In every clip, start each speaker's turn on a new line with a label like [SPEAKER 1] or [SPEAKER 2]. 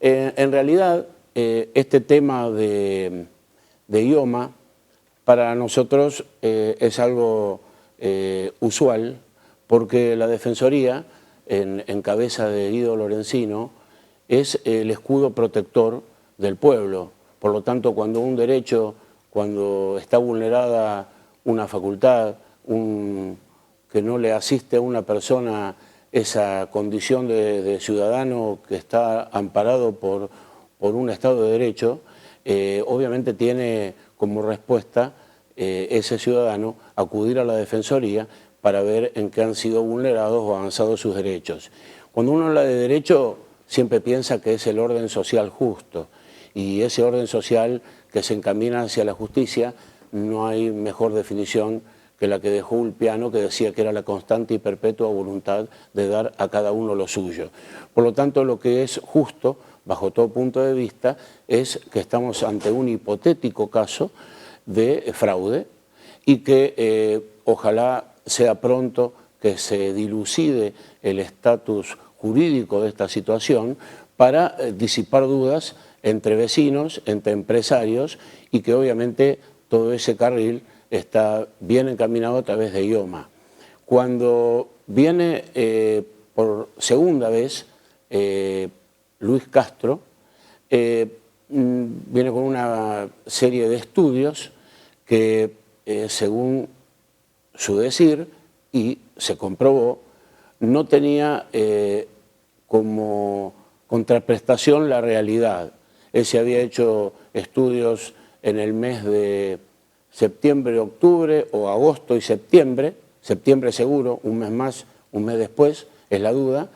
[SPEAKER 1] En realidad, este tema de IOMA para nosotros es algo usual, porque la Defensoría, en cabeza de Guido Lorenzino, es el escudo protector del pueblo. Por lo tanto, cuando un derecho, cuando está vulnerada una facultad, que no le asiste a una persona esa condición de ciudadano que está amparado por un Estado de Derecho, obviamente tiene como respuesta ese ciudadano acudir a la Defensoría para ver en qué han sido vulnerados o avanzados sus derechos. Cuando uno habla de derecho, siempre piensa que es el orden social justo, y ese orden social que se encamina hacia la justicia, no hay mejor definición que la que dejó Ulpiano, que decía que era la constante y perpetua voluntad de dar a cada uno lo suyo. Por lo tanto, lo que es justo, bajo todo punto de vista, es que estamos ante un hipotético caso de fraude y que ojalá sea pronto que se dilucide el estatus jurídico de esta situación para disipar dudas entre vecinos, entre empresarios, y que obviamente todo ese carril está bien encaminado a través de IOMA. Cuando viene por segunda vez Luis Castro, viene con una serie de estudios que, según su decir, y se comprobó, no tenía como contraprestación la realidad. Él se había hecho estudios en el mes de septiembre, octubre, o agosto y septiembre seguro, un mes más, un mes después, es la duda,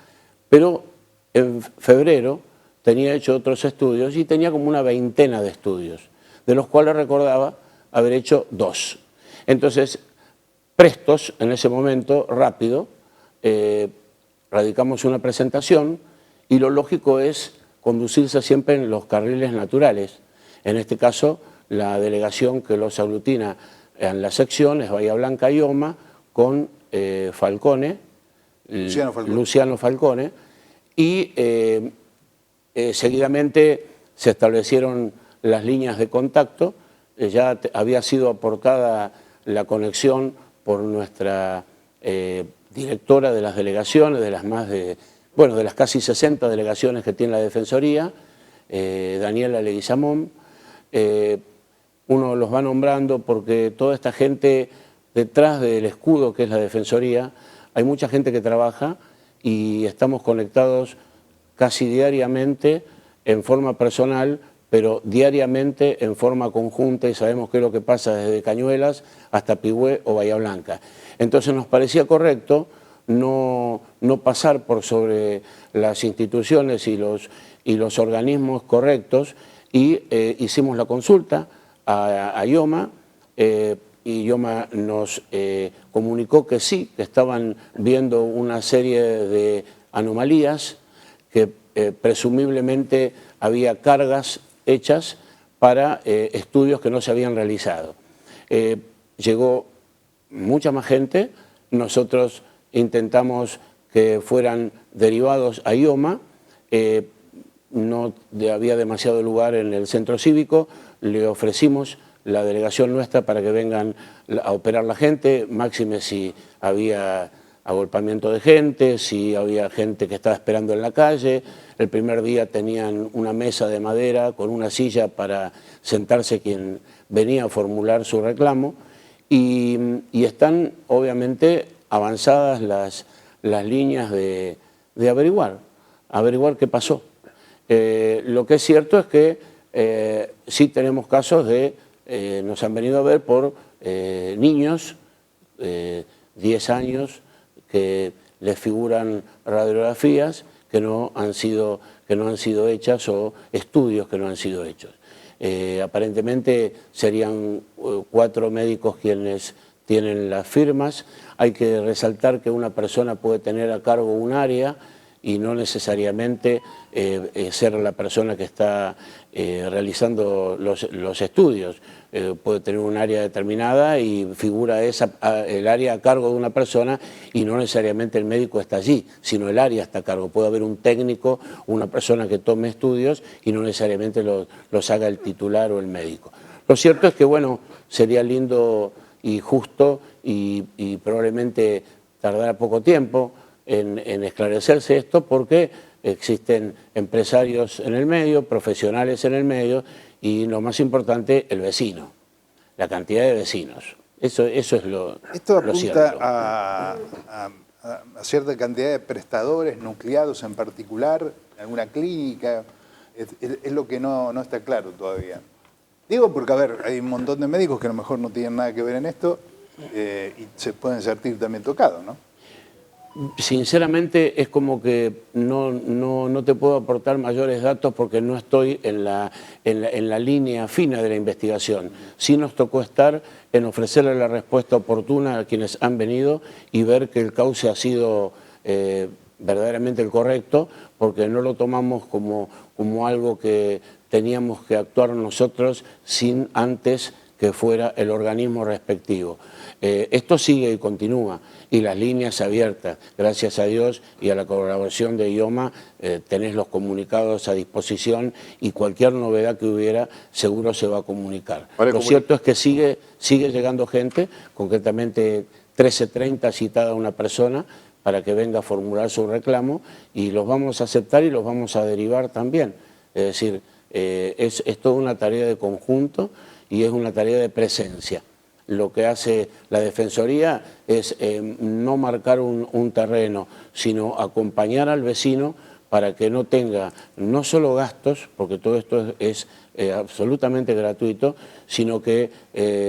[SPEAKER 1] pero en febrero tenía hecho otros estudios y tenía como una veintena de estudios, de los cuales recordaba haber hecho 2. Entonces, prestos en ese momento, rápido, radicamos una presentación y lo lógico es conducirse siempre en los carriles naturales. En este caso, la delegación que los aglutina en las secciones Bahía Blanca y IOMA con Luciano Falcone, y seguidamente se establecieron las líneas de contacto. Ya había sido aportada la conexión por nuestra directora de las delegaciones, de las casi 60 delegaciones que tiene la Defensoría, Daniela Leguizamón. Uno los va nombrando porque toda esta gente, detrás del escudo que es la Defensoría, hay mucha gente que trabaja y estamos conectados casi diariamente en forma personal, pero diariamente en forma conjunta, y sabemos qué es lo que pasa desde Cañuelas hasta Pigüé o Bahía Blanca. Entonces nos parecía correcto no pasar por sobre las instituciones y los organismos correctos, y hicimos la consulta a IOMA, y IOMA nos comunicó que sí, que estaban viendo una serie de anomalías, que presumiblemente había cargas hechas para estudios que no se habían realizado. Llegó mucha más gente, nosotros intentamos que fueran derivados a IOMA, no había demasiado lugar en el centro cívico, le ofrecimos la delegación nuestra para que vengan a operar la gente, máxime si había agolpamiento de gente, si había gente que estaba esperando en la calle. El primer día tenían una mesa de madera con una silla para sentarse quien venía a formular su reclamo, y están obviamente avanzadas las líneas de averiguar qué pasó. Lo que es cierto es que sí tenemos casos nos han venido a ver por niños, 10 años, que les figuran radiografías que no han sido hechas, o estudios que no han sido hechos. Aparentemente serían 4 médicos quienes tienen las firmas. Hay que resaltar que una persona puede tener a cargo un área y no necesariamente ser la persona que está realizando los estudios. Puede tener un área determinada y figura el área a cargo de una persona y no necesariamente el médico está allí, sino el área está a cargo. Puede haber un técnico, una persona que tome estudios y no necesariamente los haga el titular o el médico. Lo cierto es que, bueno, sería lindo y justo y probablemente tardará poco tiempo en esclarecerse esto, porque existen empresarios en el medio, profesionales en el medio y lo más importante, el vecino, la cantidad de vecinos. Eso es lo cierto.
[SPEAKER 2] Esto apunta a cierta cantidad de prestadores nucleados en particular, alguna clínica, es lo que no está claro todavía. Digo porque, a ver, hay un montón de médicos que a lo mejor no tienen nada que ver en esto y se pueden sentir también tocados, ¿no?
[SPEAKER 1] Sinceramente es como que no te puedo aportar mayores datos porque no estoy en la línea fina de la investigación. Sí nos tocó estar en ofrecerle la respuesta oportuna a quienes han venido y ver que el cauce ha sido verdaderamente el correcto, porque no lo tomamos como algo que teníamos que actuar nosotros sin antes que fuera el organismo respectivo. Esto sigue y continúa, y las líneas abiertas, gracias a Dios y a la colaboración de IOMA, tenés los comunicados a disposición y cualquier novedad que hubiera seguro se va a comunicar. Lo cierto es que sigue llegando gente, concretamente 13:30 citada una persona para que venga a formular su reclamo y los vamos a aceptar y los vamos a derivar también. Es decir, es toda una tarea de conjunto y es una tarea de presencia. Lo que hace la Defensoría es no marcar un terreno, sino acompañar al vecino para que no tenga no solo gastos, porque todo esto es absolutamente gratuito, sino que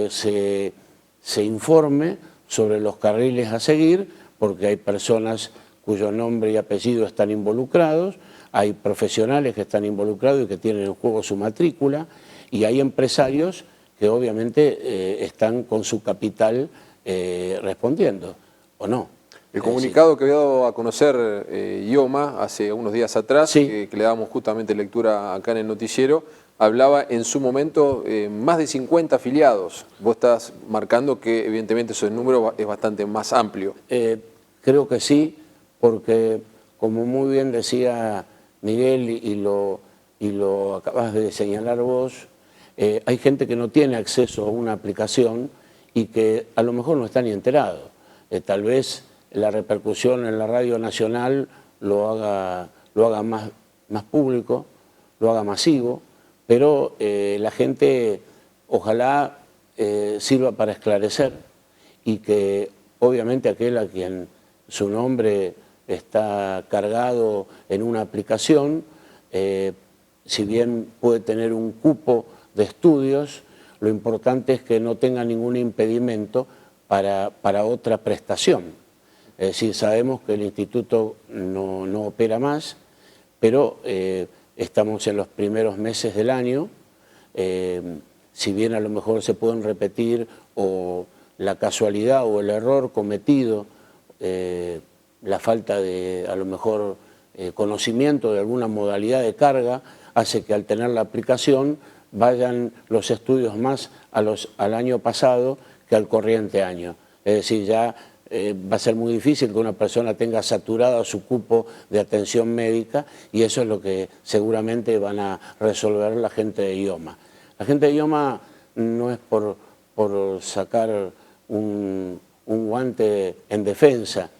[SPEAKER 1] se informe sobre los carriles a seguir, porque hay personas cuyo nombre y apellido están involucrados, hay profesionales que están involucrados y que tienen en juego su matrícula, y hay empresarios que obviamente están con su capital respondiendo, ¿o no?
[SPEAKER 3] El comunicado que había dado a conocer IOMA hace unos días atrás,
[SPEAKER 1] sí,
[SPEAKER 3] que le dábamos justamente lectura acá en el noticiero, hablaba en su momento más de 50 afiliados. Vos estás marcando que evidentemente ese número es bastante más amplio.
[SPEAKER 1] Creo que sí, porque como muy bien decía Miguel y lo acabas de señalar vos, hay gente que no tiene acceso a una aplicación y que a lo mejor no está ni enterado. Tal vez la repercusión en la radio nacional lo haga más público, lo haga masivo, pero la gente ojalá sirva para esclarecer y que obviamente aquel a quien su nombre está cargado en una aplicación, si bien puede tener un cupo de estudios, lo importante es que no tenga ningún impedimento para otra prestación. Es decir, sabemos que el instituto no opera más, pero estamos en los primeros meses del año, si bien a lo mejor se pueden repetir o la casualidad o el error cometido, la falta de a lo mejor conocimiento de alguna modalidad de carga, hace que al tener la aplicación vayan los estudios más al año pasado que al corriente año. Es decir, ya va a ser muy difícil que una persona tenga saturado su cupo de atención médica y eso es lo que seguramente van a resolver la gente de IOMA. La gente de IOMA no es por sacar un guante en defensa,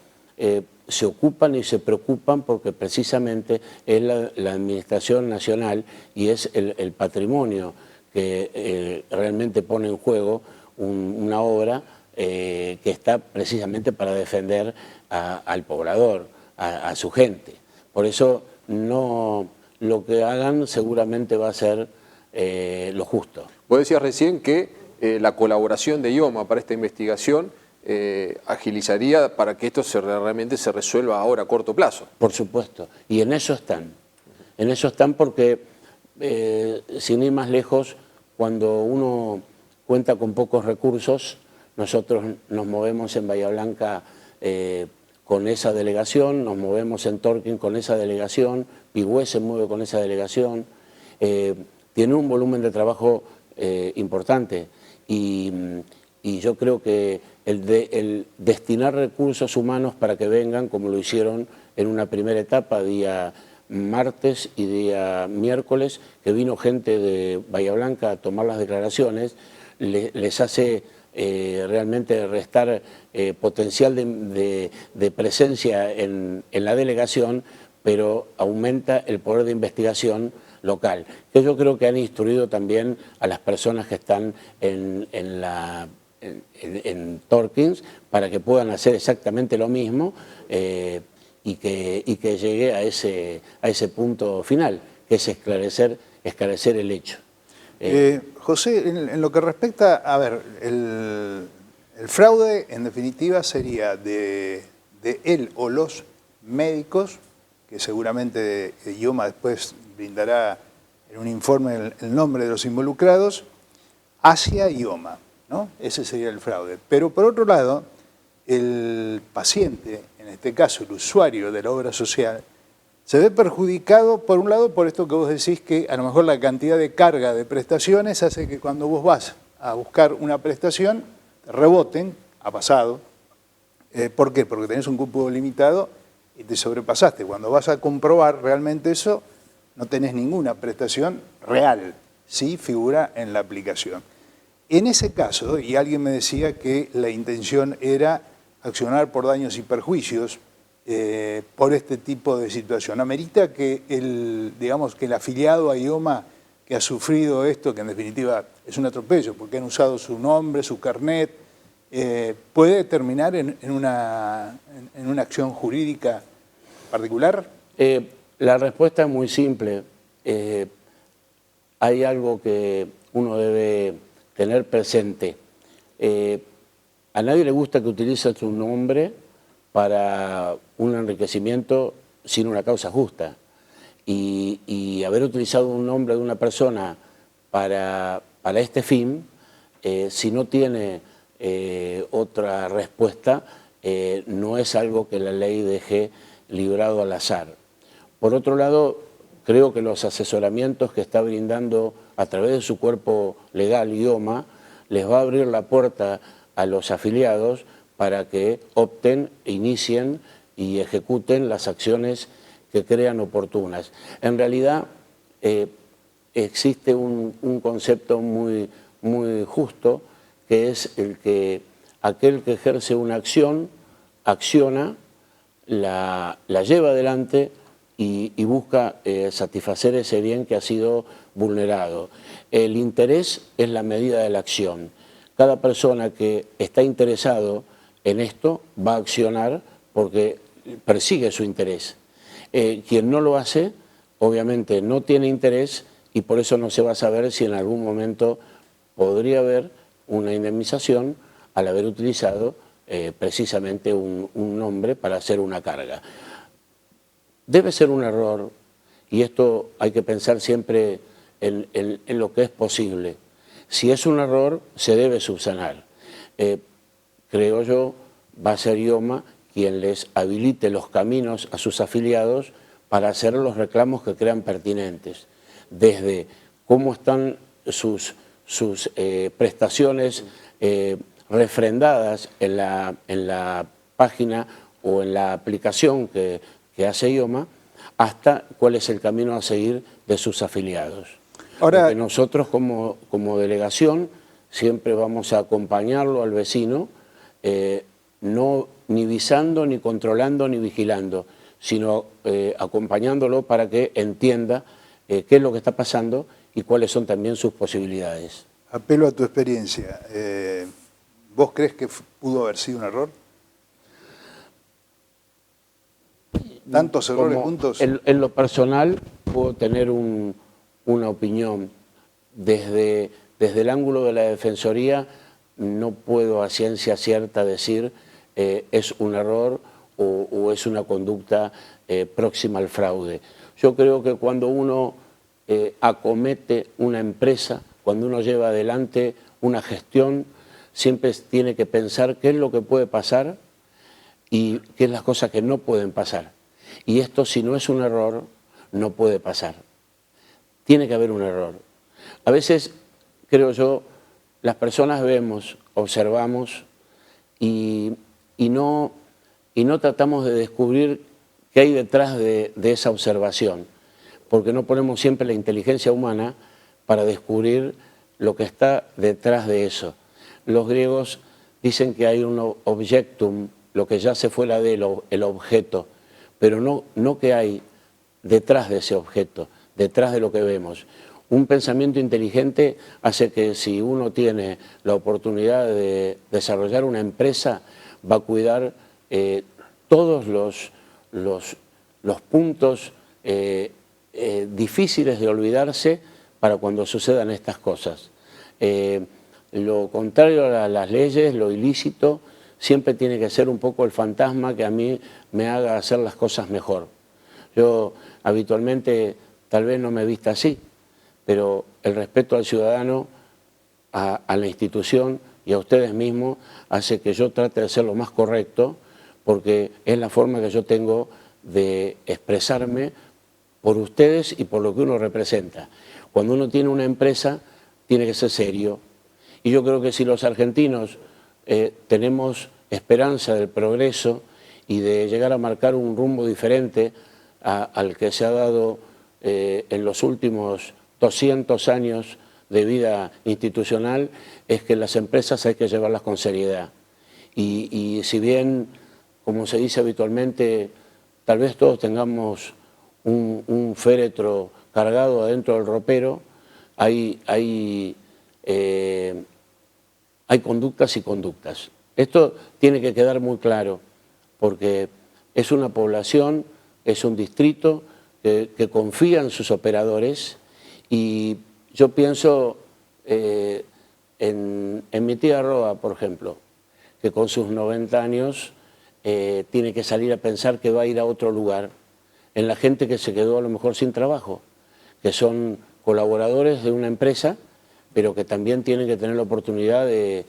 [SPEAKER 1] se ocupan y se preocupan porque precisamente es la Administración Nacional y es el patrimonio que realmente pone en juego una obra que está precisamente para defender al poblador, a su gente. Por eso lo que hagan seguramente va a ser lo justo.
[SPEAKER 3] Vos decías recién que la colaboración de IOMA para esta investigación agilizaría para que esto realmente se resuelva ahora a corto plazo.
[SPEAKER 1] Por supuesto, y en eso están porque sin ir más lejos, cuando uno cuenta con pocos recursos, nosotros nos movemos en Bahía Blanca con esa delegación, nos movemos en Torquín con esa delegación, Pigüé se mueve con esa delegación, tiene un volumen de trabajo importante y yo creo que el destinar recursos humanos para que vengan, como lo hicieron en una primera etapa, día martes y día miércoles, que vino gente de Bahía Blanca a tomar las declaraciones, les hace realmente restar potencial de presencia en la delegación, pero aumenta el poder de investigación local, que yo creo que han instruido también a las personas que están en Torkins para que puedan hacer exactamente lo mismo y que llegue a ese punto final, que es esclarecer el hecho.
[SPEAKER 2] José, en lo que respecta, a ver, el fraude en definitiva sería de él o los médicos, que seguramente IOMA después brindará en un informe el nombre de los involucrados, hacia IOMA, ¿no? Ese sería el fraude. Pero por otro lado, el paciente, en este caso el usuario de la obra social, se ve perjudicado, por un lado, por esto que vos decís, que a lo mejor la cantidad de carga de prestaciones hace que cuando vos vas a buscar una prestación, reboten, ha pasado. ¿Por qué? Porque tenés un cupo limitado y te sobrepasaste. Cuando vas a comprobar realmente eso, no tenés ninguna prestación real, sí figura en la aplicación. En ese caso, y alguien me decía que la intención era accionar por daños y perjuicios, por este tipo de situación. ¿Amerita que digamos que el afiliado a IOMA que ha sufrido esto, que en definitiva es un atropello, porque han usado su nombre, su carnet, puede terminar en una acción jurídica particular?
[SPEAKER 1] La respuesta es muy simple. Hay algo que uno debe tener presente. A nadie le gusta que utilice su nombre para un enriquecimiento sin una causa justa. Y haber utilizado un nombre de una persona para este fin, si no tiene otra respuesta, no es algo que la ley deje librado al azar. Por otro lado, creo que los asesoramientos que está brindando a través de su cuerpo legal, IOMA, les va a abrir la puerta a los afiliados para que opten, inicien y ejecuten las acciones que crean oportunas. En realidad existe un concepto muy justo, que es el que aquel que ejerce una acción, acciona, la lleva adelante y busca satisfacer ese bien que ha sido vulnerado. El interés es la medida de la acción. Cada persona que está interesado en esto va a accionar porque persigue su interés. Quien no lo hace, obviamente no tiene interés y por eso no se va a saber si en algún momento podría haber una indemnización al haber utilizado precisamente un nombre para hacer una carga. Debe ser un error, y esto hay que pensar siempre en lo que es posible. Si es un error, se debe subsanar. Creo yo, va a ser IOMA quien les habilite los caminos a sus afiliados para hacer los reclamos que crean pertinentes, desde cómo están sus prestaciones refrendadas en la página o en la aplicación que hace IOMA, hasta cuál es el camino a seguir de sus afiliados. Ahora, porque nosotros como delegación siempre vamos a acompañarlo al vecino, no ni visando, ni controlando, ni vigilando, sino acompañándolo para que entienda qué es lo que está pasando y cuáles son también sus posibilidades.
[SPEAKER 2] Apelo a tu experiencia. ¿Vos crees que pudo haber sido un error? ¿Tantos errores juntos?
[SPEAKER 1] En lo personal puedo tener una opinión. Desde el ángulo de la Defensoría no puedo a ciencia cierta decir es un error o es una conducta próxima al fraude. Yo creo que cuando uno acomete una empresa, cuando uno lleva adelante una gestión, siempre tiene que pensar qué es lo que puede pasar y qué es las cosas que no pueden pasar. Y esto, si no es un error, no puede pasar. Tiene que haber un error. A veces, creo yo, las personas vemos, observamos y no tratamos de descubrir qué hay detrás de esa observación, porque no ponemos siempre la inteligencia humana para descubrir lo que está detrás de eso. Los griegos dicen que hay un objectum, lo que ya se fue la de el objeto, pero no que hay detrás de ese objeto, detrás de lo que vemos. Un pensamiento inteligente hace que si uno tiene la oportunidad de desarrollar una empresa, va a cuidar todos los puntos difíciles de olvidarse para cuando sucedan estas cosas. Lo contrario a las leyes, lo ilícito, siempre tiene que ser un poco el fantasma que a mí me haga hacer las cosas mejor. Yo habitualmente tal vez no me vista así, pero el respeto al ciudadano, a la institución y a ustedes mismos hace que yo trate de ser lo más correcto, porque es la forma que yo tengo de expresarme por ustedes y por lo que uno representa. Cuando uno tiene una empresa, tiene que ser serio. Y yo creo que si los argentinos tenemos esperanza del progreso y de llegar a marcar un rumbo diferente al que se ha dado en los últimos 200 años de vida institucional, es que las empresas hay que llevarlas con seriedad. Y si bien, como se dice habitualmente, tal vez todos tengamos un féretro cargado adentro del ropero, hay conductas y conductas. Esto tiene que quedar muy claro, porque es una población, es un distrito que confía en sus operadores, y yo pienso en mi tía Roa, por ejemplo, que con sus 90 años tiene que salir a pensar que va a ir a otro lugar, en la gente que se quedó a lo mejor sin trabajo, que son colaboradores de una empresa, pero que también tienen que tener la oportunidad de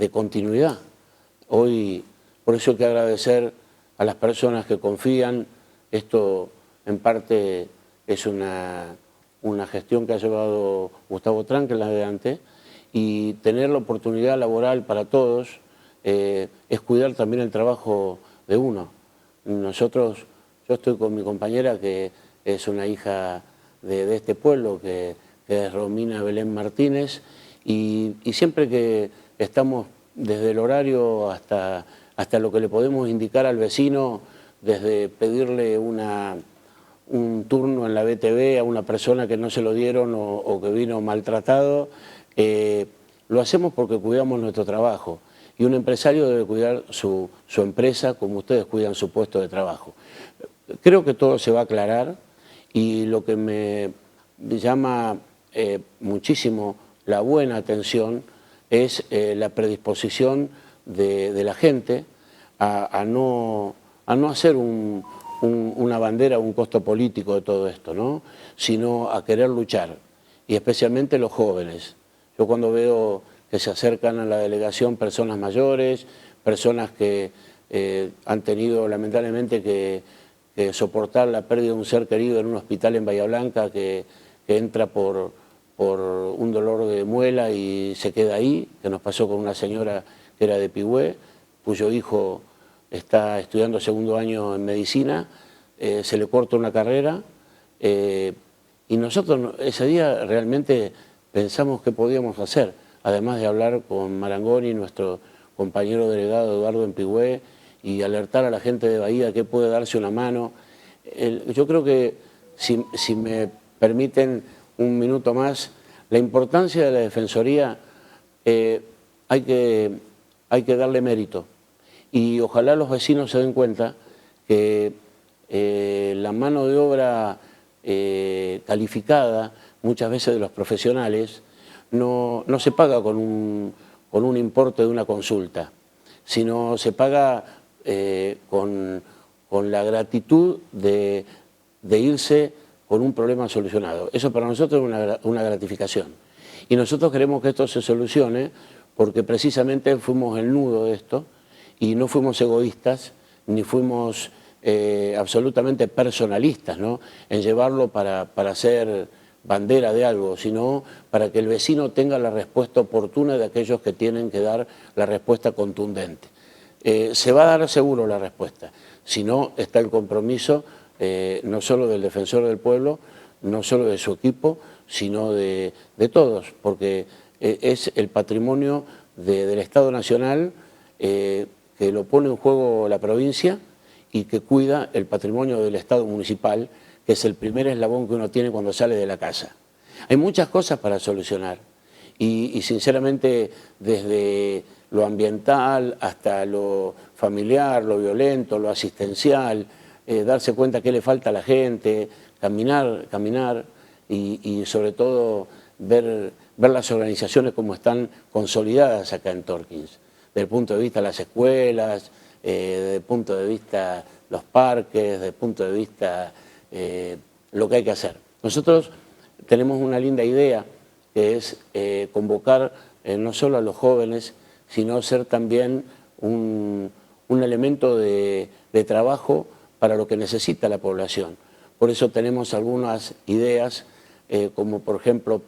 [SPEAKER 1] continuidad. Hoy, por eso hay que agradecer a las personas que confían. Esto, en parte, es una gestión que ha llevado Gustavo Tranquel adelante, y tener la oportunidad laboral para todos es cuidar también el trabajo de uno. Yo estoy con mi compañera, que es una hija de este pueblo, que es Romina Belén Martínez, y siempre que estamos desde el horario hasta lo que le podemos indicar al vecino, desde pedirle un turno en la BTV a una persona que no se lo dieron o que vino maltratado, lo hacemos porque cuidamos nuestro trabajo. Y un empresario debe cuidar su empresa como ustedes cuidan su puesto de trabajo. Creo que todo se va a aclarar, y lo que me llama muchísimo la buena atención es la predisposición de la gente a no hacer una bandera o un costo político de todo esto, ¿no? Sino a querer luchar, y especialmente los jóvenes. Yo cuando veo que se acercan a la delegación personas mayores, personas que han tenido lamentablemente que soportar la pérdida de un ser querido en un hospital en Bahía Blanca, que entra por un dolor de muela y se queda ahí, que nos pasó con una señora que era de Pigüé, cuyo hijo está estudiando segundo año en medicina, se le corta una carrera, y nosotros ese día realmente pensamos qué podíamos hacer, además de hablar con Marangoni, nuestro compañero delegado Eduardo en Pigüé, y alertar a la gente de Bahía que puede darse una mano. Yo creo que, si me permiten un minuto más, la importancia de la Defensoría hay que darle mérito, y ojalá los vecinos se den cuenta que la mano de obra calificada, muchas veces de los profesionales, no se paga con un importe de una consulta, sino se paga con la gratitud de irse con un problema solucionado. Eso para nosotros es una gratificación. Y nosotros queremos que esto se solucione porque precisamente fuimos el nudo de esto y no fuimos egoístas, ni fuimos absolutamente personalistas, ¿no?, en llevarlo para ser bandera de algo, sino para que el vecino tenga la respuesta oportuna de aquellos que tienen que dar la respuesta contundente. Se va a dar seguro la respuesta, si no está el compromiso no solo del defensor del pueblo, no solo de su equipo, sino de todos, porque es el patrimonio del Estado Nacional que lo pone en juego la provincia y que cuida el patrimonio del Estado municipal, que es el primer eslabón que uno tiene cuando sale de la casa. Hay muchas cosas para solucionar y sinceramente desde lo ambiental hasta lo familiar, lo violento, lo asistencial, darse cuenta qué le falta a la gente, caminar y sobre todo ver las organizaciones como están consolidadas acá en Torkins, desde el punto de vista de las escuelas, desde el punto de vista los parques, desde el punto de vista lo que hay que hacer. Nosotros tenemos una linda idea que es convocar no solo a los jóvenes, sino ser también un elemento de trabajo para lo que necesita la población. Por eso tenemos algunas ideas, como por ejemplo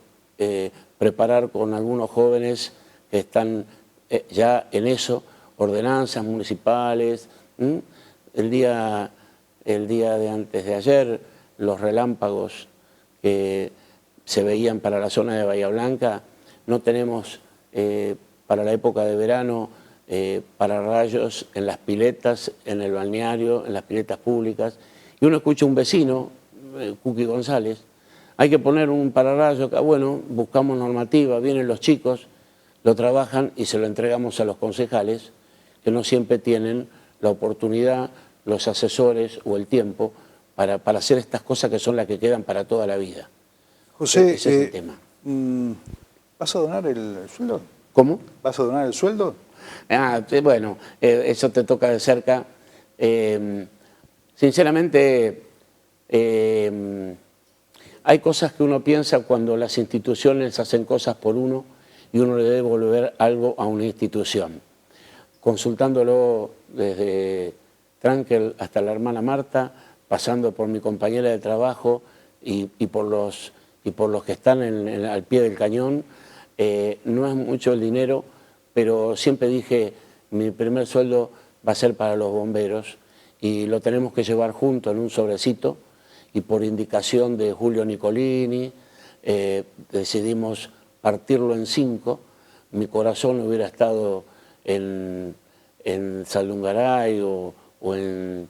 [SPEAKER 1] preparar con algunos jóvenes que están ya en eso, ordenanzas municipales. El día de antes de ayer, los relámpagos que se veían para la zona de Bahía Blanca, no tenemos para la época de verano pararrayos en las piletas, en el balneario, en las piletas públicas, y uno escucha a un vecino, Cuqui González, hay que poner un pararrayo, bueno, buscamos normativa, vienen los chicos, lo trabajan y se lo entregamos a los concejales, que no siempre tienen la oportunidad, los asesores o el tiempo para hacer estas cosas que son las que quedan para toda la vida.
[SPEAKER 2] José,
[SPEAKER 1] ese es el tema.
[SPEAKER 2] ¿Vas a donar el sueldo?
[SPEAKER 1] ¿Cómo?
[SPEAKER 2] ¿Vas a donar el sueldo?
[SPEAKER 1] Bueno, eso te toca de cerca. Sinceramente, hay cosas que uno piensa cuando las instituciones hacen cosas por uno y uno le debe devolver algo a una institución. Consultándolo desde Tranquil hasta la hermana Marta, pasando por mi compañera de trabajo y por los que están al pie del cañón, no es mucho el dinero, pero siempre dije, mi primer sueldo va a ser para los bomberos y lo tenemos que llevar junto en un sobrecito, y por indicación de Julio Nicolini decidimos partirlo en 5. Mi corazón hubiera estado en Saldungaray o en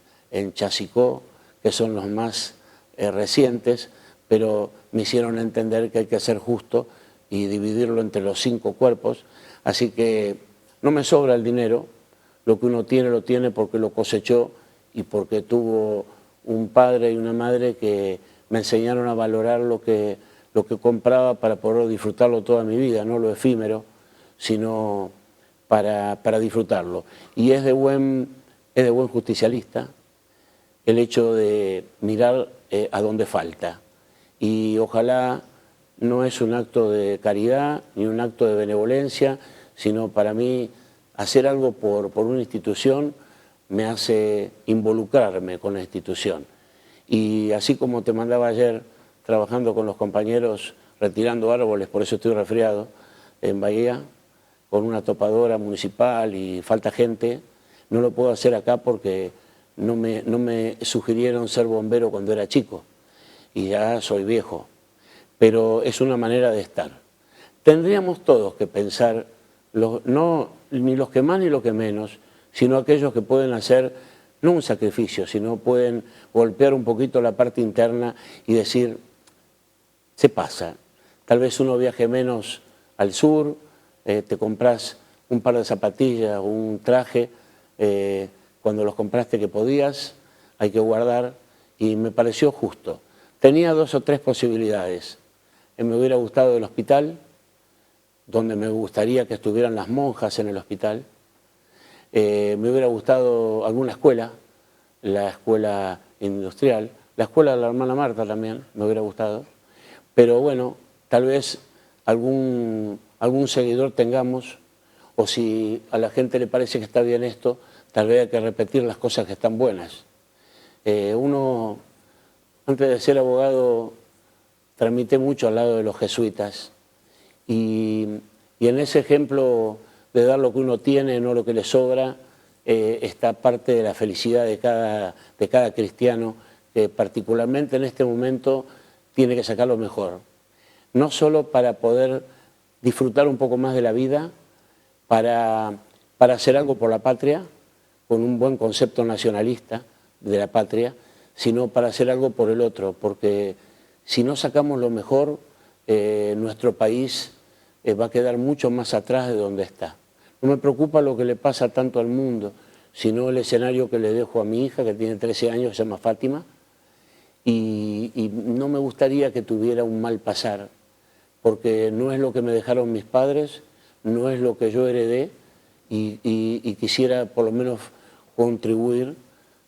[SPEAKER 1] Chasicó, que son los más recientes, pero me hicieron entender que hay que ser justo y dividirlo entre los 5 cuerpos. Así que no me sobra el dinero, lo que uno tiene lo tiene porque lo cosechó y porque tuvo un padre y una madre que me enseñaron a valorar lo que compraba para poder disfrutarlo toda mi vida, no lo efímero, sino para disfrutarlo. Y es de buen justicialista el hecho de mirar a dónde falta. Y ojalá no es un acto de caridad ni un acto de benevolencia, sino para mí hacer algo por una institución me hace involucrarme con la institución. Y así como te mandaba ayer trabajando con los compañeros retirando árboles, por eso estoy resfriado, en Bahía, con una topadora municipal y falta gente, no lo puedo hacer acá porque no me sugirieron ser bombero cuando era chico y ya soy viejo, pero es una manera de estar. Tendríamos todos que pensar, no ni los que más ni los que menos, sino aquellos que pueden hacer, no un sacrificio, sino pueden golpear un poquito la parte interna y decir, se pasa. Tal vez uno viaje menos al sur, te compras un par de zapatillas o un traje, cuando los compraste que podías, hay que guardar, y me pareció justo. Tenía 2 o 3 posibilidades. Me hubiera gustado el hospital, donde me gustaría que estuvieran las monjas en el hospital. Me hubiera gustado alguna escuela, la escuela industrial, la escuela de la hermana Marta también me hubiera gustado. Pero bueno, tal vez algún seguidor tengamos, o si a la gente le parece que está bien esto, tal vez hay que repetir las cosas que están buenas. Uno, antes de ser abogado, tramité mucho al lado de los jesuitas y en ese ejemplo de dar lo que uno tiene, no lo que le sobra, está parte de la felicidad de cada cristiano, que particularmente en este momento tiene que sacar lo mejor. No solo para poder disfrutar un poco más de la vida, para hacer algo por la patria, con un buen concepto nacionalista de la patria, sino para hacer algo por el otro, porque si no sacamos lo mejor, nuestro país va a quedar mucho más atrás de donde está. No me preocupa lo que le pasa tanto al mundo, sino el escenario que le dejo a mi hija, que tiene 13 años, que se llama Fátima, y no me gustaría que tuviera un mal pasar, porque no es lo que me dejaron mis padres, no es lo que yo heredé, y quisiera por lo menos contribuir,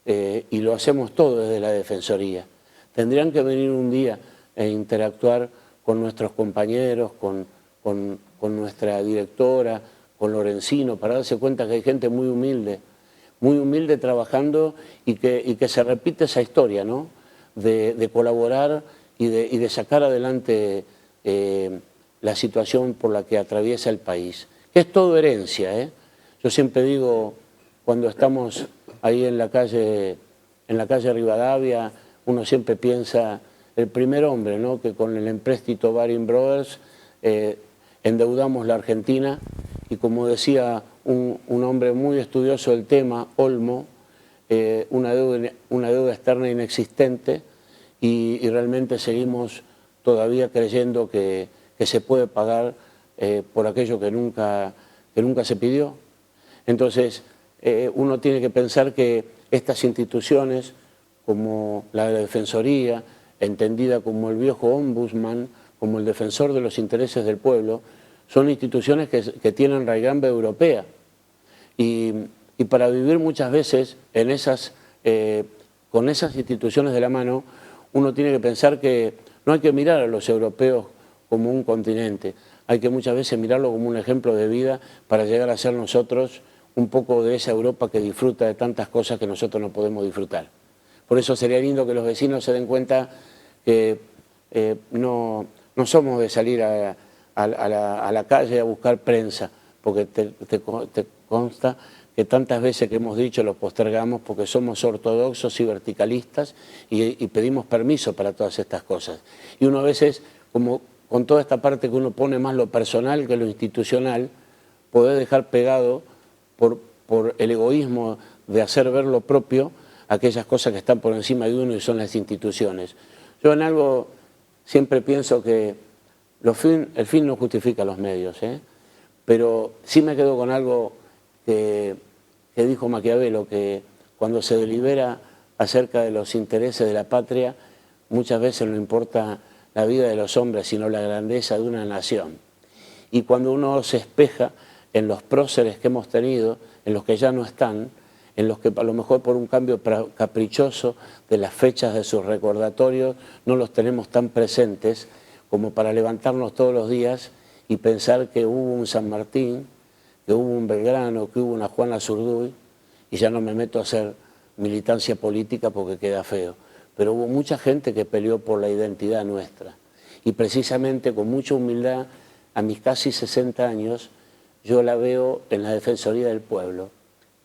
[SPEAKER 1] y lo hacemos todo desde la Defensoría. Tendrían que venir un día e interactuar con nuestros compañeros, con nuestra directora, con Lorenzino, para darse cuenta que hay gente muy humilde trabajando y que se repite esa historia, ¿no? De colaborar y de sacar adelante la situación por la que atraviesa el país. Que es todo herencia, ¿eh? Yo siempre digo, cuando estamos ahí en la calle Rivadavia, uno siempre piensa, el primer hombre, ¿no? Que con el empréstito Baring Brothers endeudamos la Argentina, y como decía un hombre muy estudioso del tema, Olmo, una deuda externa inexistente, y realmente seguimos todavía creyendo que se puede pagar por aquello que nunca se pidió. Entonces, uno tiene que pensar que estas instituciones, como la Defensoría, entendida como el viejo ombudsman, como el defensor de los intereses del pueblo, son instituciones que tienen raigambre europea. Y para vivir muchas veces con esas instituciones de la mano, uno tiene que pensar que no hay que mirar a los europeos como un continente, hay que muchas veces mirarlo como un ejemplo de vida para llegar a ser nosotros un poco de esa Europa que disfruta de tantas cosas que nosotros no podemos disfrutar. Por eso sería lindo que los vecinos se den cuenta que no somos de salir a la calle a buscar prensa, porque te consta que tantas veces que hemos dicho lo postergamos porque somos ortodoxos y verticalistas y pedimos permiso para todas estas cosas. Y uno a veces, como con toda esta parte que uno pone más lo personal que lo institucional, puede dejar pegado por el egoísmo de hacer ver lo propio aquellas cosas que están por encima de uno y son las instituciones. Yo en algo siempre pienso que el fin no justifica los medios, pero sí me quedo con algo que dijo Maquiavelo, que cuando se delibera acerca de los intereses de la patria, muchas veces no importa la vida de los hombres, sino la grandeza de una nación. Y cuando uno se espeja en los próceres que hemos tenido, en los que ya no están, en los que a lo mejor por un cambio caprichoso de las fechas de sus recordatorios no los tenemos tan presentes como para levantarnos todos los días y pensar que hubo un San Martín, que hubo un Belgrano, que hubo una Juana Zurduy, y ya no me meto a hacer militancia política porque queda feo, pero hubo mucha gente que peleó por la identidad nuestra. Y precisamente con mucha humildad, a mis casi 60 años, yo la veo en la Defensoría del Pueblo,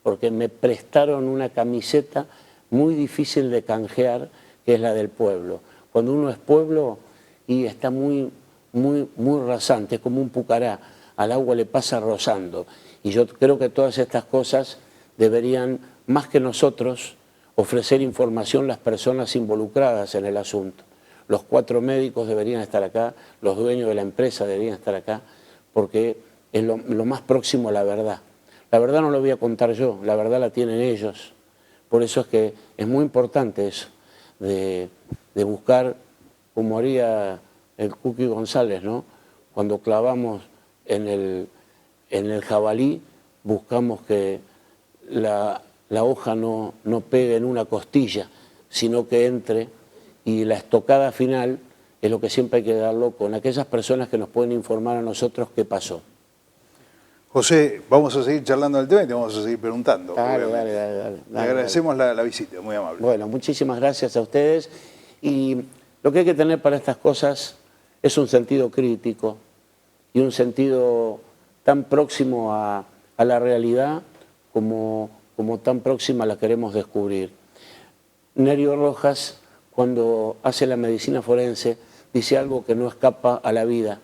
[SPEAKER 1] porque me prestaron una camiseta muy difícil de canjear, que es la del pueblo. Cuando uno es pueblo y está muy rasante, es como un pucará, al agua le pasa rozando. Y yo creo que todas estas cosas deberían, más que nosotros, ofrecer información las personas involucradas en el asunto. Los 4 médicos deberían estar acá, los dueños de la empresa deberían estar acá, porque es lo más próximo a la verdad. La verdad no lo voy a contar yo, la verdad la tienen ellos. Por eso es que es muy importante eso, de buscar, como haría el Cookie González, ¿no? Cuando clavamos en el jabalí, buscamos que la hoja no pegue en una costilla, sino que entre, y la estocada final es lo que siempre hay que darlo con aquellas personas que nos pueden informar a nosotros qué pasó.
[SPEAKER 2] José, vamos a seguir charlando del tema y te vamos a seguir preguntando.
[SPEAKER 1] Dale.
[SPEAKER 2] Le agradecemos la visita, muy amable.
[SPEAKER 1] Bueno, muchísimas gracias a ustedes. Y lo que hay que tener para estas cosas es un sentido crítico y un sentido tan próximo a la realidad como tan próxima la queremos descubrir. Nerio Rojas, cuando hace la medicina forense, dice algo que no escapa a la vida.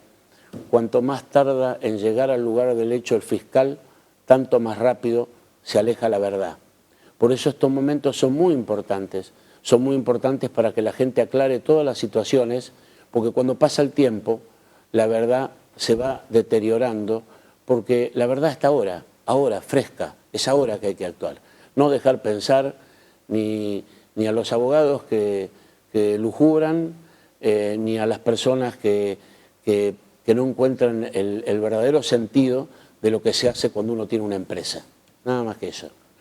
[SPEAKER 1] Cuanto más tarda en llegar al lugar del hecho el fiscal, tanto más rápido se aleja la verdad. Por eso estos momentos son muy importantes para que la gente aclare todas las situaciones, porque cuando pasa el tiempo, la verdad se va deteriorando, porque la verdad está ahora, fresca, es ahora que hay que actuar. No dejar pensar ni a los abogados que lujubran, ni a las personas que no encuentran el verdadero sentido de lo que se hace cuando uno tiene una empresa. Nada más que eso.